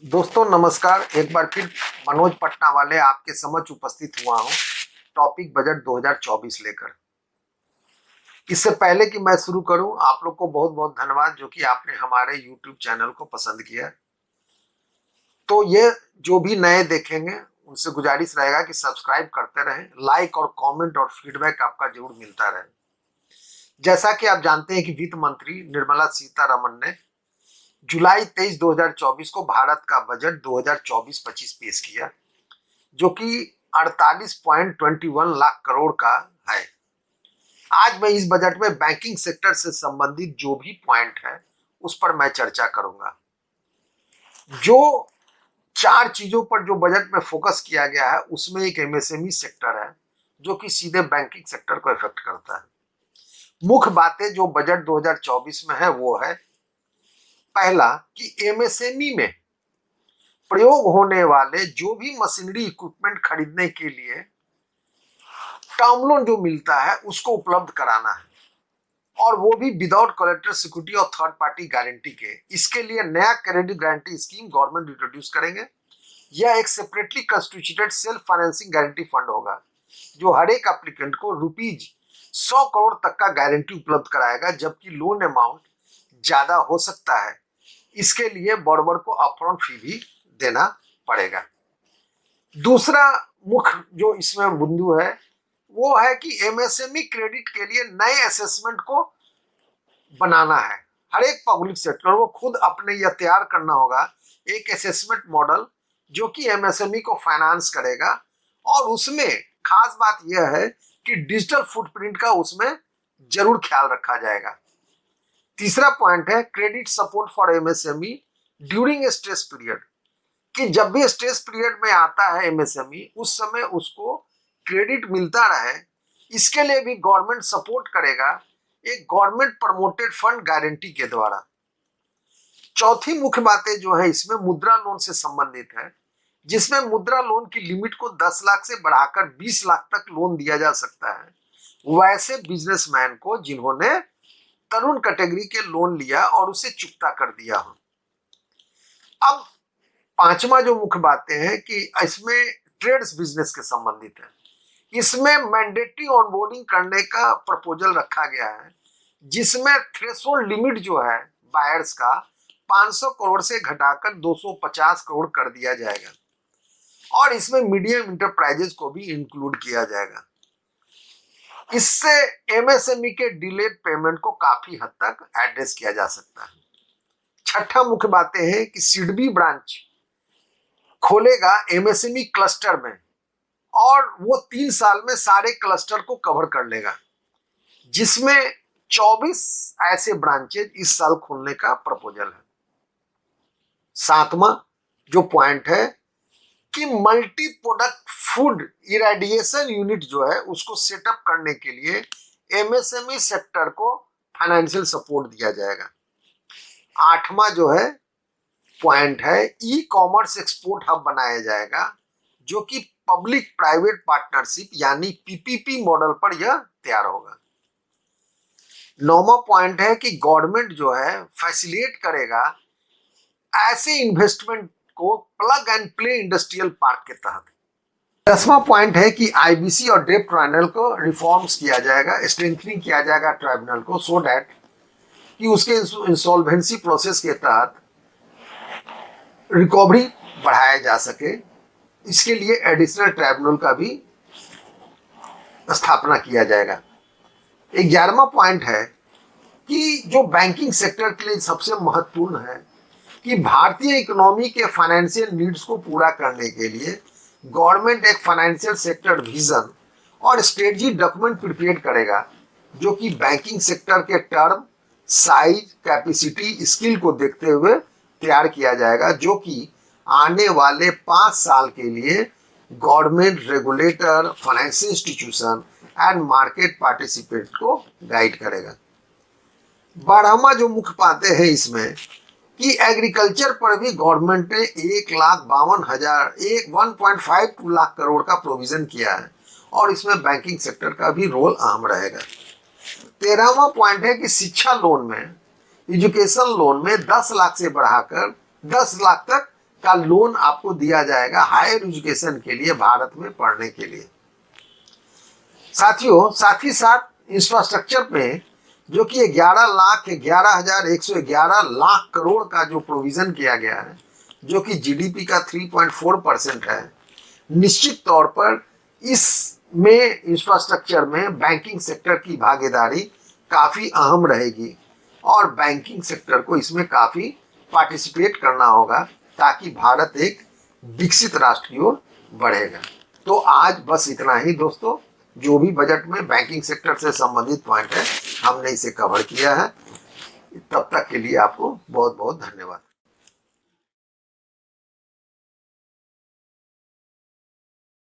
दोस्तों नमस्कार। एक बार फिर मनोज पटना वाले आपके समक्ष उपस्थित हुआ हूं टॉपिक बजट 2024 लेकर। इससे पहले कि मैं शुरू करूं, आप लोग को बहुत बहुत धन्यवाद जो कि आपने हमारे YouTube चैनल को पसंद किया। तो ये जो भी नए देखेंगे उनसे गुजारिश रहेगा कि सब्सक्राइब करते रहें, लाइक और कमेंट और फीडबैक आपका जरूर मिलता रहे। जैसा कि आप जानते हैं कि वित्त मंत्री निर्मला सीतारमण ने जुलाई 23 2024 को भारत का बजट 2024-25 पेश किया, जो कि 48.21 लाख करोड़ का है। आज मैं इस बजट में बैंकिंग सेक्टर से संबंधित जो भी पॉइंट है उस पर मैं चर्चा करूंगा। जो चार चीजों पर जो बजट में फोकस किया गया है उसमें एक एमएसएमई सेक्टर है जो कि सीधे बैंकिंग सेक्टर को इफेक्ट करता है। मुख्य बातें जो बजट 2024 में है वो है, पहला कि एमएसएमई में प्रयोग होने वाले जो भी मशीनरी इक्विपमेंट खरीदने के लिए टर्म लोन जो मिलता है उसको उपलब्ध कराना है, और वो भी विदाउट कोलेटरल सिक्योरिटी और थर्ड पार्टी गारंटी के। इसके लिए नया credit guarantee scheme government introduce करेंगे। यह एक separately constituted self financing guarantee fund होगा जो हर एक एप्लीकेंट को ₹100 करोड़ तक का गारंटी उपलब्ध कराएगा, जबकि लोन अमाउंट ज्यादा हो सकता है। इसके लिए बोरोवर को अपफ्रंट फी भी देना पड़ेगा। दूसरा मुख्य जो इसमें बिंदु है वो है कि एमएसएमई क्रेडिट के लिए नए असेसमेंट को बनाना है। हर एक पब्लिक सेक्टर को खुद अपने यह तैयार करना होगा एक असेसमेंट मॉडल जो कि एमएसएमई को फाइनेंस करेगा, और उसमें खास बात यह है कि डिजिटल फुटप्रिंट का उसमें जरूर ख्याल रखा जाएगा। तीसरा पॉइंट है credit support for MSME during stress period, कि जब भी स्ट्रेस पीरियड में आता है एमएसएमई उस समय उसको क्रेडिट मिलता रहे, इसके लिए भी गवर्नमेंट सपोर्ट करेगा एक गवर्नमेंट प्रमोटेड फंड गारंटी के द्वारा। चौथी मुख्य बातें जो है इसमें मुद्रा लोन से संबंधित है, जिसमें मुद्रा लोन की लिमिट को 10 लाख से बढ़ाकर 20 लाख तक लोन दिया जा सकता है वैसे बिजनेसमैन को जिन्होंने तरुण कैटेगरी के लोन लिया और उसे चुकता कर दिया हो। अब पांचवा जो मुख्य बातें हैं कि इसमें ट्रेड्स बिजनेस के संबंधित है। इसमें मैंडेटरी ऑनबोर्डिंग करने का प्रपोजल रखा गया है, जिसमें थ्रेशोल्ड लिमिट जो है बायर्स का 500 करोड़ से घटाकर 250 करोड़ कर दिया जाएगा, और इसमें मीडियम इंटरप्राइजेस को भी इंक्लूड किया जाएगा। इससे एमएसएमई के डिलेड पेमेंट को काफी हद तक एड्रेस किया जा सकता है। छठा मुख्य बातें हैं कि सिडबी ब्रांच खोलेगा एमएसएमई क्लस्टर में, और वो 3 साल में सारे क्लस्टर को कवर कर लेगा, जिसमें 24 ऐसे ब्रांचेज इस साल खोलने का प्रपोजल है। सातवां जो पॉइंट है कि multi product food irradiation unit जो है उसको सेटअप करने के लिए एमएसएमई सेक्टर को फाइनेंशियल सपोर्ट दिया जाएगा। आठवां जो है पॉइंट है ई कॉमर्स एक्सपोर्ट हब बनाया जाएगा, जो कि पब्लिक प्राइवेट पार्टनरशिप यानी पीपीपी मॉडल पर यह तैयार होगा। नौवां पॉइंट है कि गवर्नमेंट जो है फैसिलिटेट करेगा ऐसे इन्वेस्टमेंट को plug and play industrial park के तहत। 10वां पॉइंट है कि आईबीसी और डेब्ट ट्राइब्यूनल को रिफॉर्म्स किया जाएगा, स्ट्रेंथनिंग किया जाएगा ट्राइब्यूनल को, सो दैट कि उसके इंसॉल्वेंसी प्रोसेस के तहत रिकवरी बढ़ाया जा सके। इसके लिए एडिशनल ट्राइब्यूनल का भी स्थापना किया जाएगा। 11वां पॉइंट है कि जो बैंकिंग सेक्टर के लिए सबसे महत्वपूर्ण है कि भारतीय इकोनॉमी के फाइनेंशियल नीड्स को पूरा करने के लिए गवर्नमेंट एक फाइनेंशियल सेक्टर विजन और स्ट्रेटजी डॉक्यूमेंट प्रिपेयर करेगा, जो कि बैंकिंग सेक्टर के टर्म, साइज, कैपेसिटी, स्किल को देखते हुए तैयार किया जाएगा, जो कि आने वाले 5 साल के लिए government, regulator, financial institution and market participant को गाइड करेगा। 12वां जो मुख्य बातें हैं इसमें कि एग्रीकल्चर पर भी गवर्नमेंट ने 1,52,000 लाख करोड़ का प्रोविजन किया है, और इसमें बैंकिंग सेक्टर का भी रोल अहम रहेगा। 13वां पॉइंट है कि शिक्षा लोन में, एजुकेशन लोन में 10 लाख से बढ़ाकर 10 लाख तक का लोन आपको दिया जाएगा हायर एजुकेशन के लिए, भारत में पढ़ने के लिए। साथियों, साथ ही साथ इंफ्रास्ट्रक्चर में जो कि 11,11,111 लाख करोड़ का जो प्रोविजन किया गया है, जो कि जीडीपी का 3.4% है, निश्चित तौर पर इसमें इंफ्रास्ट्रक्चर में बैंकिंग सेक्टर की भागीदारी काफी अहम रहेगी और बैंकिंग सेक्टर को इसमें काफी पार्टिसिपेट करना होगा ताकि भारत एक विकसित राष्ट्र की ओर बढ़ेगा। तो आज बस इतना ही दोस्तों, जो भी बजट में बैंकिंग सेक्टर से संबंधित पॉइंट है हमने इसे कवर किया है। तब तक के लिए आपको बहुत बहुत धन्यवाद।